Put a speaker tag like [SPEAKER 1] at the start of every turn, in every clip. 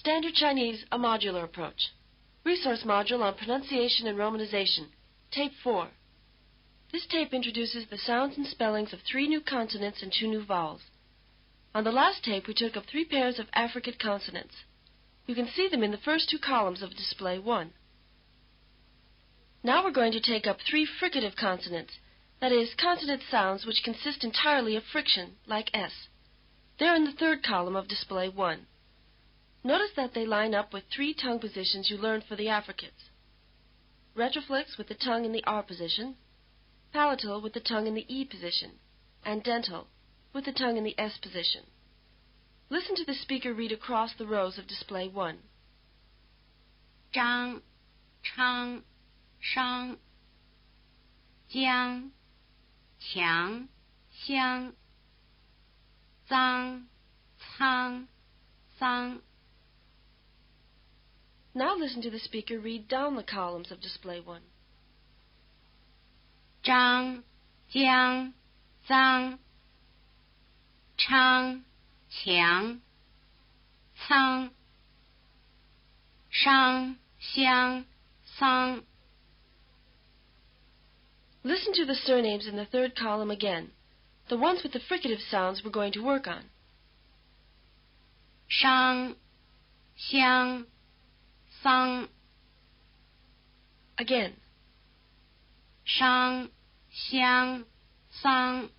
[SPEAKER 1] Standard Chinese, a modular approach. Resource module on pronunciation and romanization. Tape 4. This tape introduces the sounds and spellings of 3 new consonants and 2 new vowels. On the last tape, we took up 3 pairs of affricate consonants. You can see them in the first 2 columns of Display 1. Now we're going to take up 3 fricative consonants, that is, consonant sounds which consist entirely of friction, like S. They're in the 3rd column of Display 1. Notice that they line up with 3 tongue positions you learned for the affricates. Retroflex with the tongue in the R position, palatal with the tongue in the E position, and dental with the tongue in the S position. Listen to the speaker read across the rows of Display 1.
[SPEAKER 2] 张、昌、商、江、强、香、脏、苍、桑。
[SPEAKER 1] Now listen to the speaker read down the columns of Display 1.
[SPEAKER 2] 张、江、脏、昌、强、苍、商、香、桑。
[SPEAKER 1] Listen to the surnames in the 3rd column again, the ones with the fricative sounds we're going to work on.
[SPEAKER 2] 商、香、桑。
[SPEAKER 1] Again.
[SPEAKER 2] 商、香、桑。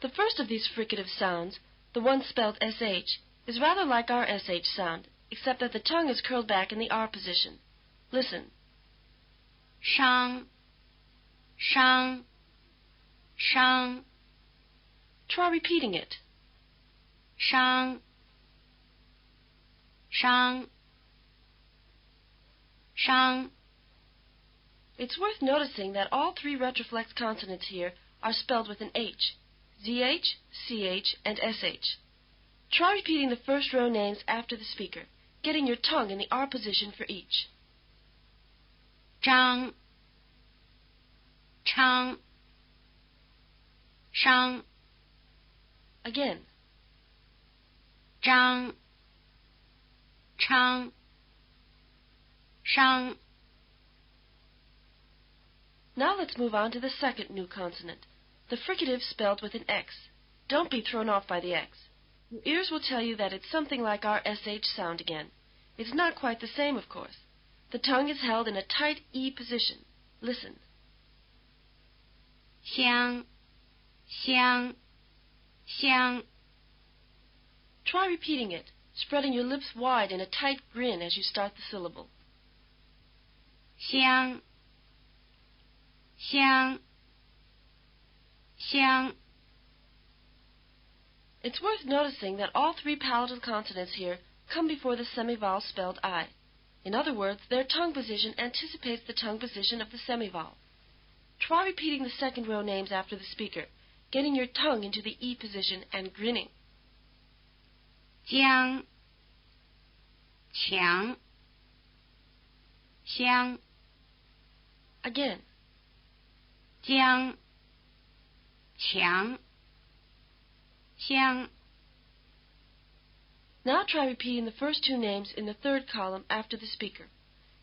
[SPEAKER 1] The first of these fricative sounds, the one spelled SH, is rather like our SH sound, except that the tongue is curled back in the R position. Listen.
[SPEAKER 2] 商、商、商。
[SPEAKER 1] Try repeating it.
[SPEAKER 2] 商、商、商。
[SPEAKER 1] It's worth noticing that all 3 retroflex consonants here are spelled with an H, ZH, CH, and SH. Try repeating the first row names after the speaker, getting your tongue in the R position for each.
[SPEAKER 2] 张、昌、商。
[SPEAKER 1] Again.
[SPEAKER 2] 张、昌、商。
[SPEAKER 1] Now let's move on to the second new consonant, the fricative spelled with an X. Don't be thrown off by the X. Your ears will tell you that it's something like our SH sound again. It's not quite the same, of course. The tongue is held in a tight E position. Listen.
[SPEAKER 2] 香、香、香。
[SPEAKER 1] Try repeating it, spreading your lips wide in a tight grin as you start the syllable.
[SPEAKER 2] 香、香、香。
[SPEAKER 1] It's worth noticing that all 3 palatal consonants here come before the semivowel spelled I. In other words, their tongue position anticipates the tongue position of the semivowel. Try repeating the 2nd row names after the speaker, getting your tongue into the E position and grinning.
[SPEAKER 2] 江、强、香。
[SPEAKER 1] Again.
[SPEAKER 2] 江、强、香。
[SPEAKER 1] Now try repeating the first 2 names in the 3rd column after the speaker.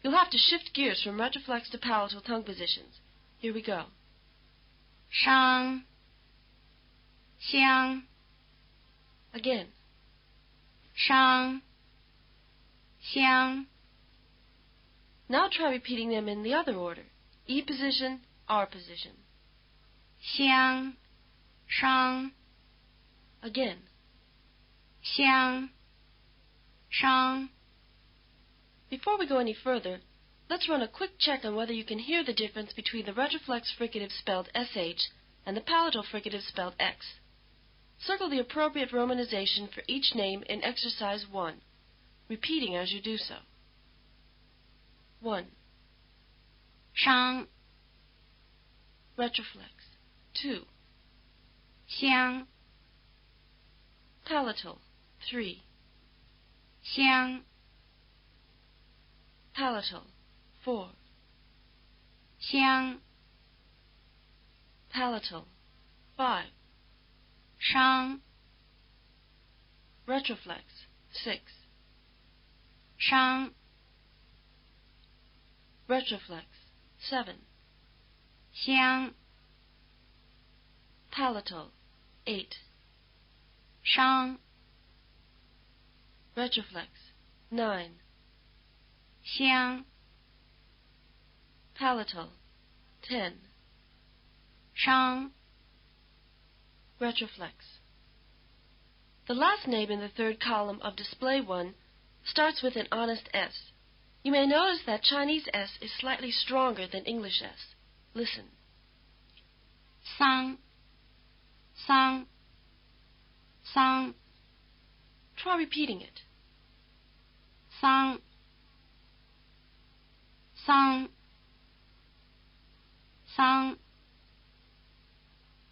[SPEAKER 1] You'll have to shift gears from retroflex to palatal tongue positions. Here we go.
[SPEAKER 2] 商、香。
[SPEAKER 1] Again.
[SPEAKER 2] 商、香。
[SPEAKER 1] Now try repeating them in the other order. E position, R position.
[SPEAKER 2] 香、商。
[SPEAKER 1] Again.
[SPEAKER 2] 香、商。
[SPEAKER 1] Before we go any further, let's run a quick check on whether you can hear the difference between the retroflex fricative spelled SH and the palatal fricative spelled X. Circle the appropriate romanization for each name in Exercise 1, repeating as you do so. 1.
[SPEAKER 2] 商、
[SPEAKER 1] Retroflex. 2.
[SPEAKER 2] 香、
[SPEAKER 1] Palatal. 3.
[SPEAKER 2] 香、
[SPEAKER 1] Palatal. 4.
[SPEAKER 2] 香、
[SPEAKER 1] Palatal. 5.
[SPEAKER 2] 商、
[SPEAKER 1] Retroflex. 6.
[SPEAKER 2] 商
[SPEAKER 1] Retroflex. 7.
[SPEAKER 2] 香
[SPEAKER 1] Palatal. 8.
[SPEAKER 2] 商
[SPEAKER 1] Retroflex. 9.
[SPEAKER 2] 香
[SPEAKER 1] Palatal. 10.
[SPEAKER 2] 商
[SPEAKER 1] Retroflex. The last name in the third column of Display 1 starts with an honest S. You may notice that Chinese S is slightly stronger than English S. Listen.
[SPEAKER 2] 桑 桑 桑
[SPEAKER 1] Try repeating it.
[SPEAKER 2] 桑 桑 桑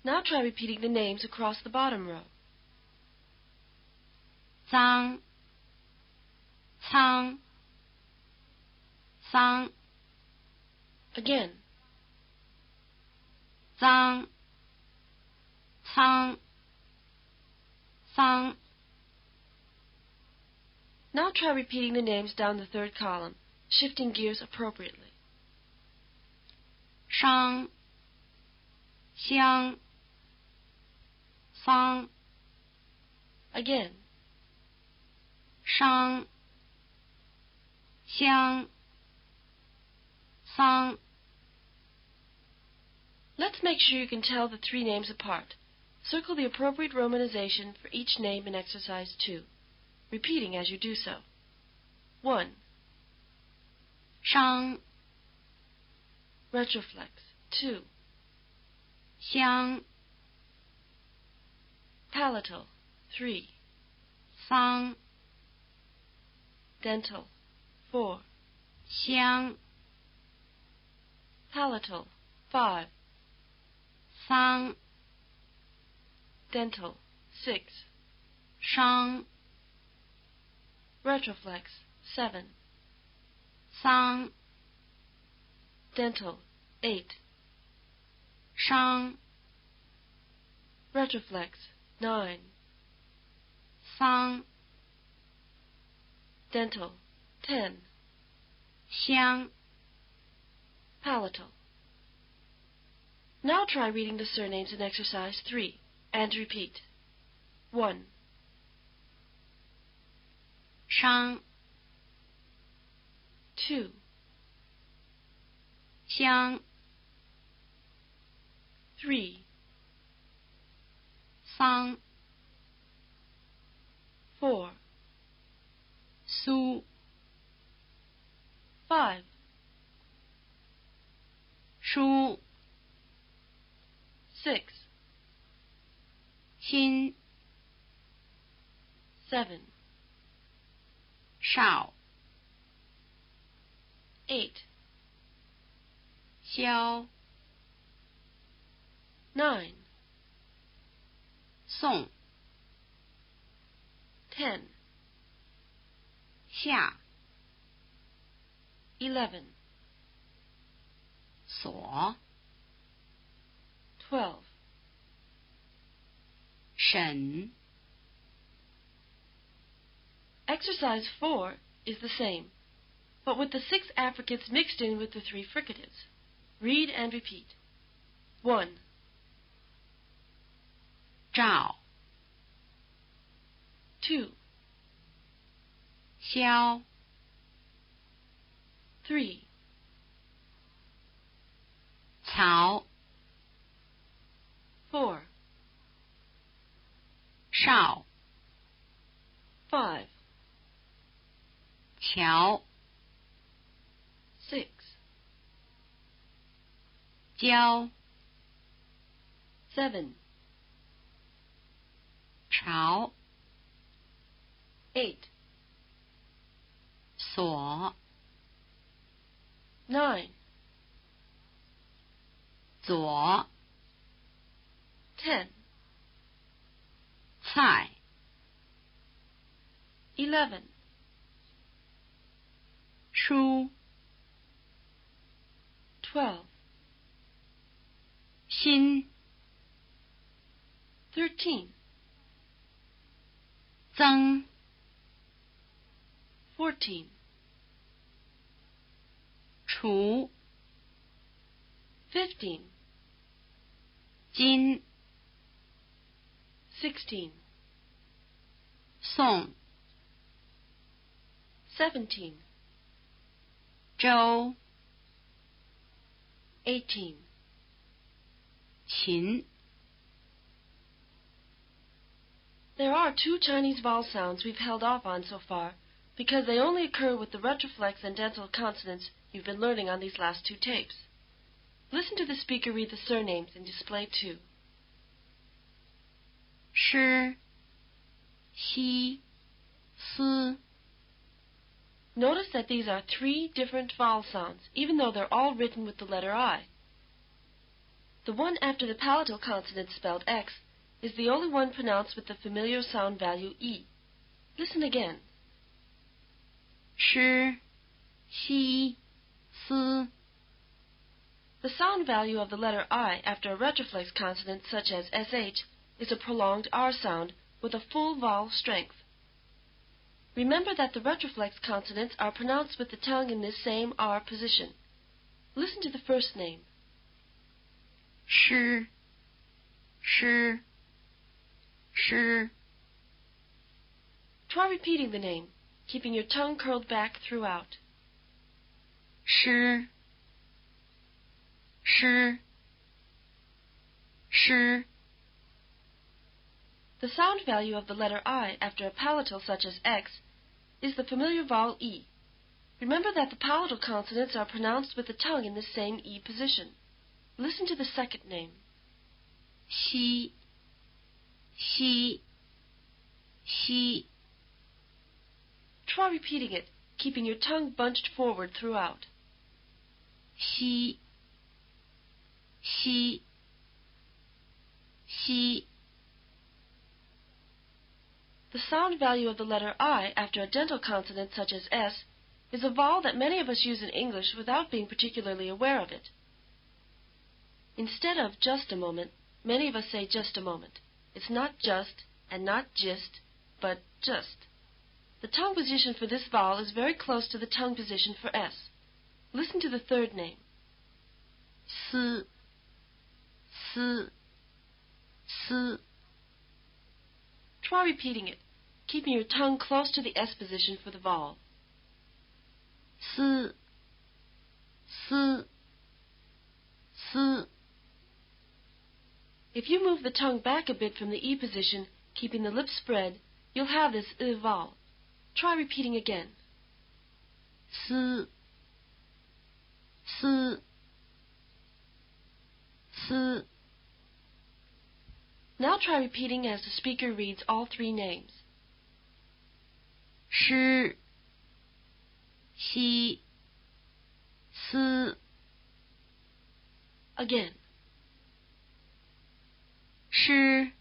[SPEAKER 1] Now try repeating the names across the bottom row.
[SPEAKER 2] 脏 仓 桑
[SPEAKER 1] Again.
[SPEAKER 2] 脏 仓 桑
[SPEAKER 1] Now try repeating the names down the third column, shifting gears appropriately.
[SPEAKER 2] 商 香 桑
[SPEAKER 1] Again.
[SPEAKER 2] 商香 桑
[SPEAKER 1] Let's make sure you can tell the three names apart. Circle the appropriate romanization for each name in Exercise 2, repeating as you do so. 1.
[SPEAKER 2] 商
[SPEAKER 1] Retroflex. 2.
[SPEAKER 2] 香
[SPEAKER 1] Palatal. 3.
[SPEAKER 2] 桑
[SPEAKER 1] Dental. 4.
[SPEAKER 2] 香
[SPEAKER 1] Palatal. 5.
[SPEAKER 2] 桑
[SPEAKER 1] Dental. 6.
[SPEAKER 2] 商
[SPEAKER 1] Retroflex. 7.
[SPEAKER 2] 桑
[SPEAKER 1] Dental. 8.
[SPEAKER 2] 商
[SPEAKER 1] Retroflex. 9.
[SPEAKER 2] 桑
[SPEAKER 1] Dental. 10.
[SPEAKER 2] 香
[SPEAKER 1] Palatal. Now try reading the surnames in Exercise 3 and repeat. 1.
[SPEAKER 2] 商
[SPEAKER 1] 2.
[SPEAKER 2] 香
[SPEAKER 1] 3.
[SPEAKER 2] 桑
[SPEAKER 1] 4.
[SPEAKER 2] 苏
[SPEAKER 1] 5.
[SPEAKER 2] 书
[SPEAKER 1] 6.
[SPEAKER 2] 新
[SPEAKER 1] 7.
[SPEAKER 2] 少
[SPEAKER 1] 8.
[SPEAKER 2] 萧
[SPEAKER 1] 9.
[SPEAKER 2] 宋
[SPEAKER 1] 10.
[SPEAKER 2] 下
[SPEAKER 1] 11.
[SPEAKER 2] 所
[SPEAKER 1] 12.
[SPEAKER 2] 沈
[SPEAKER 1] Exercise 4 is the same, but with the 6 affricates mixed in with the 3 fricatives. Read and repeat. 1.
[SPEAKER 2] 赵
[SPEAKER 1] 2.
[SPEAKER 2] 萧
[SPEAKER 1] 3.
[SPEAKER 2] 曹
[SPEAKER 1] 4.
[SPEAKER 2] 少
[SPEAKER 1] 5.
[SPEAKER 2] 乔
[SPEAKER 1] 6.
[SPEAKER 2] 焦
[SPEAKER 1] 7.
[SPEAKER 2] 朝
[SPEAKER 1] 8.
[SPEAKER 2] 所
[SPEAKER 1] 9.
[SPEAKER 2] 左
[SPEAKER 1] 10.
[SPEAKER 2] 菜
[SPEAKER 1] 11.
[SPEAKER 2] 书
[SPEAKER 1] 12.
[SPEAKER 2] 新
[SPEAKER 1] 13.
[SPEAKER 2] 增
[SPEAKER 1] 14.
[SPEAKER 2] 除
[SPEAKER 1] 15,
[SPEAKER 2] 今
[SPEAKER 1] 16,
[SPEAKER 2] 宋
[SPEAKER 1] 17,
[SPEAKER 2] 周
[SPEAKER 1] 18.
[SPEAKER 2] 秦
[SPEAKER 1] There are two Chinese vowel sounds we've held off on so far because they only occur with the retroflex and dental consonants you've been learning on these last two tapes. Listen to the speaker read the surnames in display 2.
[SPEAKER 2] 诗西思
[SPEAKER 1] Notice that these are three different vowel sounds, even though they're all written with the letter I. The one after the palatal consonant spelled X is the only one pronounced with the familiar sound value E. Listen again.
[SPEAKER 2] 诗西思
[SPEAKER 1] The sound value of the letter I after a retroflex consonant such as SH is a prolonged R sound with a full vowel strength. Remember that the retroflex consonants are pronounced with the tongue in this same R position. Listen to the first name.
[SPEAKER 2] 诗诗诗
[SPEAKER 1] Try repeating the name, keeping your tongue curled back throughout.
[SPEAKER 2] 诗诗诗
[SPEAKER 1] The sound value of the letter I after a palatal such as X is the familiar vowel E. Remember that the palatal consonants are pronounced with the tongue in this same E position. Listen to the second name.
[SPEAKER 2] 西西西
[SPEAKER 1] Try repeating it, keeping your tongue bunched forward throughout.
[SPEAKER 2] 西西西
[SPEAKER 1] The sound value of the letter I after a dental consonant such as S is a vowel that many of us use in English without being particularly aware of it. Instead of just a moment, many of us say just a moment. It's not just and not gist, but just. The tongue position for this vowel is very close to the tongue position for S. Listen to the third name.
[SPEAKER 2] 思思思
[SPEAKER 1] Try repeating it, keeping your tongue close to the S position for the vowel.
[SPEAKER 2] 思思思
[SPEAKER 1] If you move the tongue back a bit from the E position, keeping the lips spread, you'll have this I vowel. Try repeating again.
[SPEAKER 2] 思思思
[SPEAKER 1] Now try repeating as the speaker reads all three names.
[SPEAKER 2] 诗西思
[SPEAKER 1] Again.
[SPEAKER 2] 诗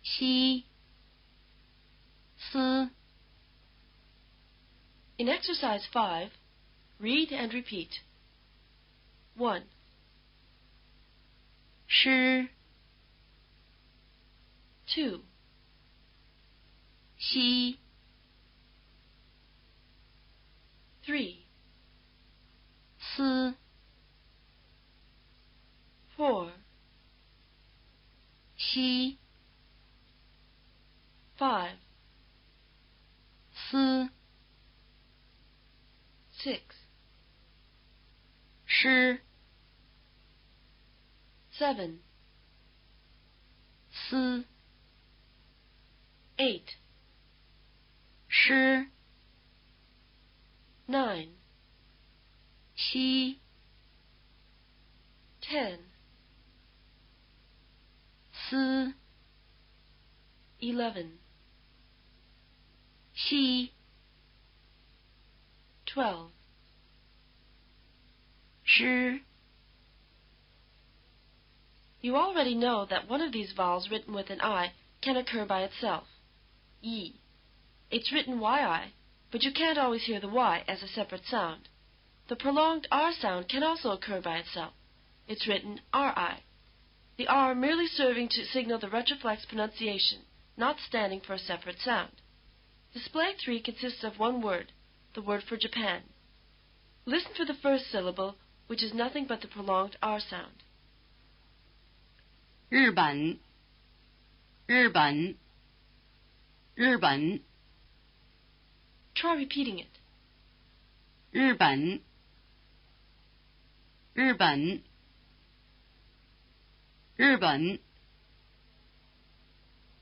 [SPEAKER 2] 西思
[SPEAKER 1] In exercise 5, read and repeat. 1,
[SPEAKER 2] 诗
[SPEAKER 1] 2,
[SPEAKER 2] 西
[SPEAKER 1] 3,
[SPEAKER 2] 思
[SPEAKER 1] 4,
[SPEAKER 2] 西
[SPEAKER 1] 5,
[SPEAKER 2] 思
[SPEAKER 1] 6,
[SPEAKER 2] 诗
[SPEAKER 1] 7,
[SPEAKER 2] 思
[SPEAKER 1] 8,
[SPEAKER 2] 诗
[SPEAKER 1] 9,
[SPEAKER 2] 西
[SPEAKER 1] 10,
[SPEAKER 2] 思
[SPEAKER 1] 11,
[SPEAKER 2] 西
[SPEAKER 1] 12,
[SPEAKER 2] 诗
[SPEAKER 1] You already know that one of these vowels written with an I can occur by itself. Yi. It's written yi, but you can't always hear the y as a separate sound. The prolonged R sound can also occur by itself. It's written ri. The R merely serving to signal the retroflex pronunciation, not standing for a separate sound. Display 3 consists of one word, the word for Japan. Listen for the first syllable, which is nothing but the prolonged R sound.
[SPEAKER 2] 日本日本日本
[SPEAKER 1] Try repeating it.
[SPEAKER 2] 日本日本日本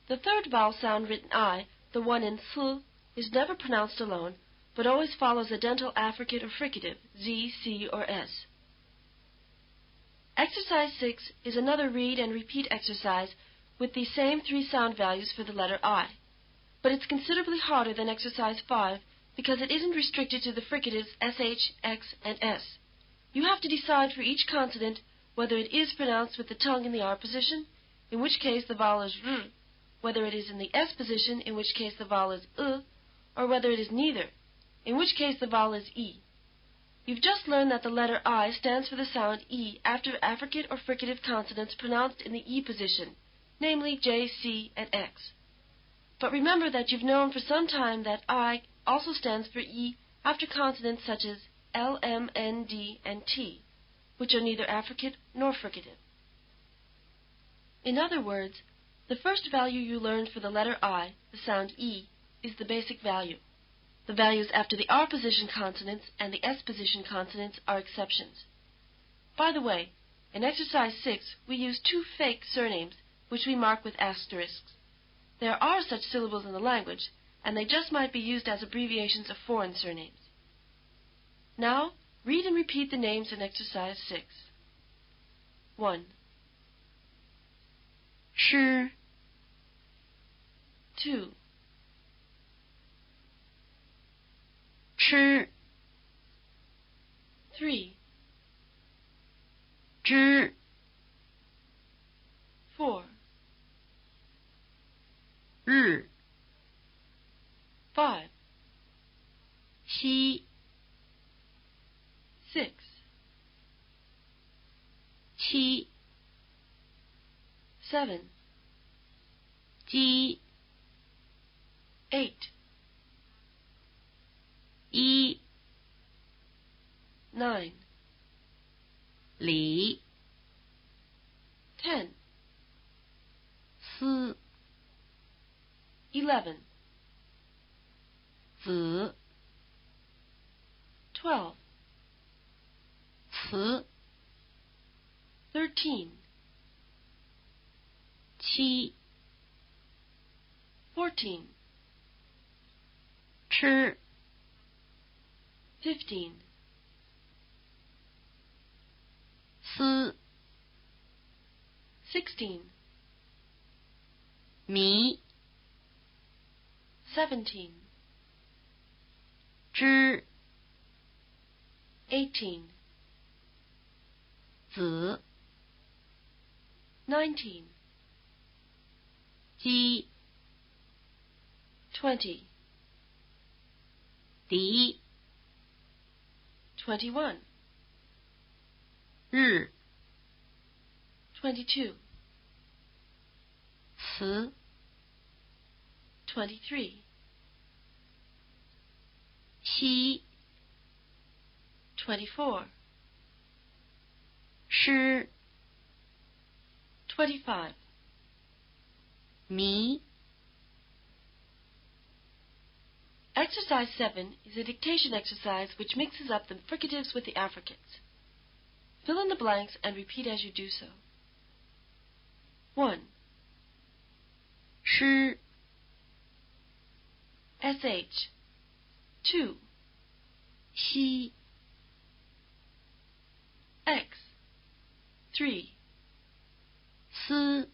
[SPEAKER 1] The third vowel sound written I, the one in th, is never pronounced alone, but always follows a dental affricate or fricative, z, c, or s. Exercise 6 is another read and repeat exercise with the same three sound values for the letter I, but it's considerably harder than exercise 5 because it isn't restricted to the fricatives sh, x, and s. You have to decide for each consonant whether it is pronounced with the tongue in the R position, in which case the vowel is r, whether it is in the S position, in which case the vowel is or whether it is neither, in which case the vowel is E. You've just learned that the letter I stands for the sound E after affricate or fricative consonants pronounced in the E position, namely J, C, and X. But remember that you've known for some time that I also stands for E after consonants such as L, M, N, D, and T, which are neither affricate nor fricative. In other words, the first value you learned for the letter I, the sound E, is the basic value. The values after the R position consonants and the S position consonants are exceptions. By the way, in exercise 6, we use two fake surnames, which we mark with asterisks. There are such syllables in the language, and they just might be used as abbreviations of foreign surnames. Now, read and repeat the names in exercise 6. 1,
[SPEAKER 2] 吃
[SPEAKER 1] 2,
[SPEAKER 2] 吃
[SPEAKER 1] 3,
[SPEAKER 2] 知
[SPEAKER 1] 4,
[SPEAKER 2] 日
[SPEAKER 1] 5,
[SPEAKER 2] 西
[SPEAKER 1] 6,
[SPEAKER 2] 七
[SPEAKER 1] 7,
[SPEAKER 2] 鸡
[SPEAKER 1] 8,
[SPEAKER 2] 一
[SPEAKER 1] 9,
[SPEAKER 2] 里
[SPEAKER 1] 10,
[SPEAKER 2] 丝
[SPEAKER 1] 11,
[SPEAKER 2] 子
[SPEAKER 1] 12,
[SPEAKER 2] 词
[SPEAKER 1] 13,
[SPEAKER 2] 七
[SPEAKER 1] 14,
[SPEAKER 2] 吃
[SPEAKER 1] 15,
[SPEAKER 2] 丝
[SPEAKER 1] 16,
[SPEAKER 2] 迷
[SPEAKER 1] 17,
[SPEAKER 2] 知
[SPEAKER 1] 18,
[SPEAKER 2] 子
[SPEAKER 1] 19,
[SPEAKER 2] 鸡
[SPEAKER 1] 20,
[SPEAKER 2] 敌
[SPEAKER 1] 21,
[SPEAKER 2] 日
[SPEAKER 1] 22,
[SPEAKER 2] 词
[SPEAKER 1] 23,
[SPEAKER 2] 西
[SPEAKER 1] 24,
[SPEAKER 2] 诗
[SPEAKER 1] 25.
[SPEAKER 2] 迷
[SPEAKER 1] Exercise 7 is a dictation exercise which mixes up the fricatives with the affricates. Fill in the blanks and repeat as you do so. 1,
[SPEAKER 2] 诗
[SPEAKER 1] sh. 2,
[SPEAKER 2] 西
[SPEAKER 1] x. 3,
[SPEAKER 2] 丝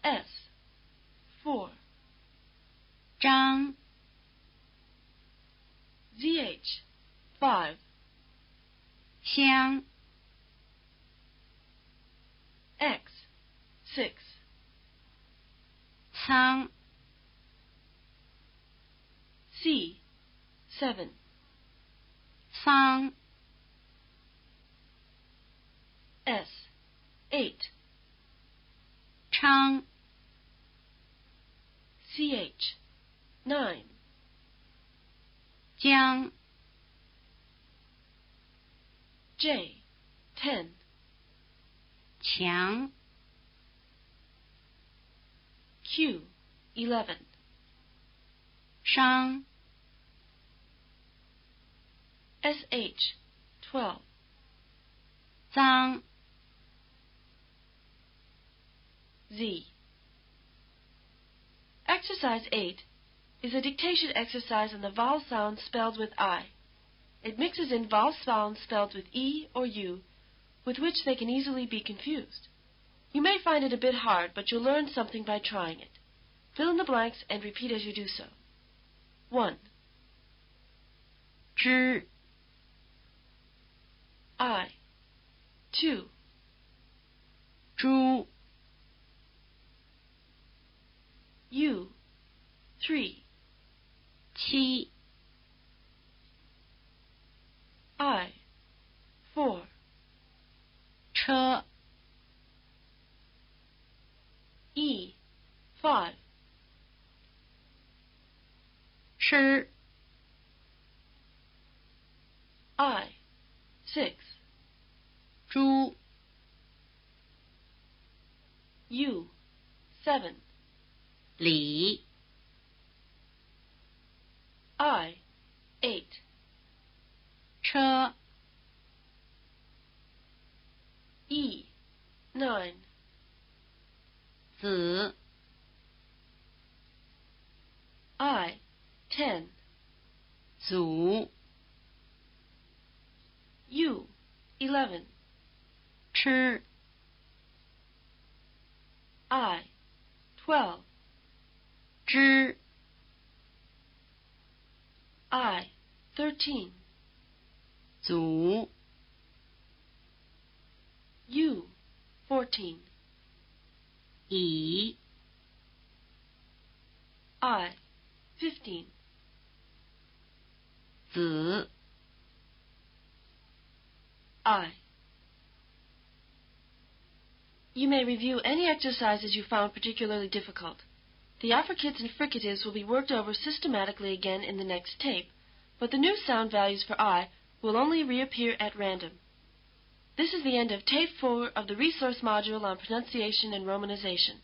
[SPEAKER 1] s. 4,
[SPEAKER 2] 张
[SPEAKER 1] zh. 5,
[SPEAKER 2] 香
[SPEAKER 1] x. 6,
[SPEAKER 2] 仓
[SPEAKER 1] c. 7,
[SPEAKER 2] 桑
[SPEAKER 1] s. 8,
[SPEAKER 2] 昌
[SPEAKER 1] ch. 9,
[SPEAKER 2] 江
[SPEAKER 1] J. 10.
[SPEAKER 2] 墙
[SPEAKER 1] Q. 11.
[SPEAKER 2] 伤
[SPEAKER 1] SH. 12.
[SPEAKER 2] 脏
[SPEAKER 1] Z. Exercise 8 is a dictation exercise on the vowel sounds spelled with I. It mixes in vowel sounds spelled with E or U, with which they can easily be confused. You may find it a bit hard, but you'll learn something by trying it. Fill in the blanks and repeat as you do so. 1.
[SPEAKER 2] 知
[SPEAKER 1] I. 2.
[SPEAKER 2] 猪
[SPEAKER 1] U. 3.
[SPEAKER 2] 七
[SPEAKER 1] I. 4.
[SPEAKER 2] 车
[SPEAKER 1] E. 5.
[SPEAKER 2] 吃
[SPEAKER 1] I. 6.
[SPEAKER 2] 猪
[SPEAKER 1] U. 7.
[SPEAKER 2] 理
[SPEAKER 1] I. 8.
[SPEAKER 2] 车
[SPEAKER 1] E. 9.
[SPEAKER 2] 子
[SPEAKER 1] I. 10.
[SPEAKER 2] 组
[SPEAKER 1] U. 11.
[SPEAKER 2] 吃
[SPEAKER 1] I. 12.
[SPEAKER 2] 知
[SPEAKER 1] I. 13.
[SPEAKER 2] 组
[SPEAKER 1] U. 14.
[SPEAKER 2] 乙
[SPEAKER 1] I. 15.
[SPEAKER 2] 子
[SPEAKER 1] I. You may review any exercises you found particularly difficult. The affricates and fricatives will be worked over systematically again in the next tape, but the new sound values for I will only reappear at random. This is the end of Tape 4 of the Resource Module on Pronunciation and Romanization.